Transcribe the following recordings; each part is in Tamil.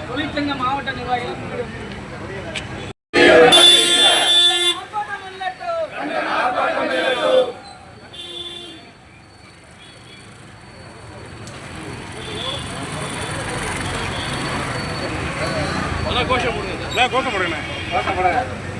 தொழிற்சங்க மாவட்ட நிர்வாகிகள் கோஷம் போடுங்க.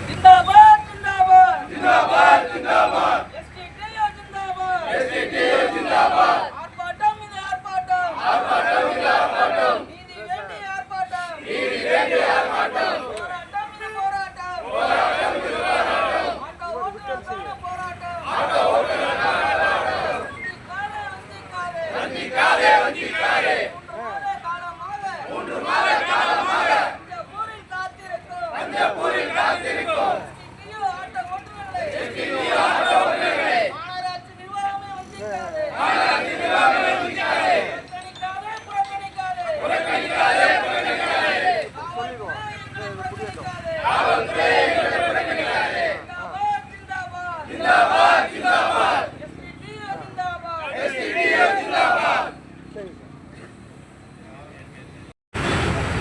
ஜிந்தாபாத் ஜிந்தாபாத் ஜிந்தாபாத் ஜிந்தாபாத் எஸ்டிடியோ ஜிந்தாபாத் எஸ்டிடியோ ஜிந்தாபாத் ஆர்ப்பாட்டம் இது ஆர்ப்பாட்டம் ஆர்ப்பாட்டம் இது ஆர்ப்பாட்டம் நீதி வேண்டி ஆர்ப்பாட்டம் நீதி வேண்டி ஆர்ப்பாட்டம் போராட்டம் இது போராட்டம் போராட்டம் இது போராட்டம் ஆட்டோ ஓட்டுநர்களுக்கான போராட்டம் ஆட்டோ ஓட்டுநர்களுக்கான போராட்டம் வந்திக்காதே வந்திக்காதே மூன்று மாத காலமாக பஞ்சப்பூரில் காத்திருக்கும் ஆட்டோ ஓட்டுநர்களை மாநகராட்சி நிர்வாகமே வந்திக்காதே புறக்கணிக்காதே காவல்துறை புறக்கணிக்காதே ஜிந்தாபாத் ஜிந்தாபாத் எஸ்டிடியோ ஜிந்தாபாத்.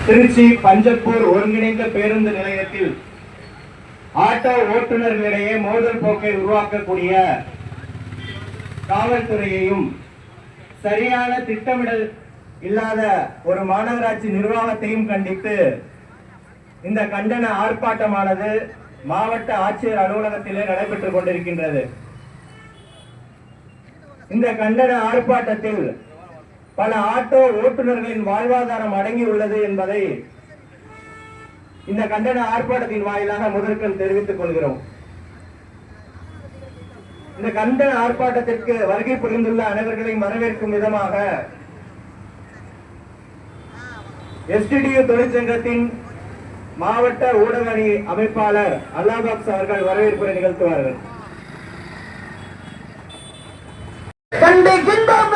திருச்சி பஞ்சப்பூர் ஒருங்கிணைந்த பேருந்து நிலையத்தில் ஆட்டோ ஓட்டுநர்களிடையே மோதல் போக்கை உருவாக்கக்கூடிய காவல்துறையையும் சரியான திட்டமிடல் இல்லாத ஒரு மாநகராட்சி நிர்வாகத்தையும் கண்டித்து இந்த கண்டன ஆர்ப்பாட்டமானது மாவட்ட ஆட்சியர் அலுவலகத்திலே நடைபெற்றுக் கொண்டிருக்கின்றது. இந்த கண்டன ஆர்ப்பாட்டத்தில் பல ஆட்டோ ஓட்டுநர்களின் வாழ்வாதாரம் அடங்கியுள்ளது என்பதை இந்த கண்டன ஆர்ப்பாட்டத்தின் வாயிலாக முதற்கண் தெரிவித்துக் கொள்கிறோம். இந்த கண்டன ஆர்ப்பாட்டத்திற்கு வருகை புரிந்துள்ள அனைவர்களையும் வரவேற்கும் விதமாக எஸ்டிடியு தொழிற்சங்கத்தின் மாவட்ட ஊடக அணி அமைப்பாளர் அல்லாபாக்ஸ் அவர்கள் வரவேற்புரை நிகழ்த்துவார்கள். கண்டிக்கின்றோம்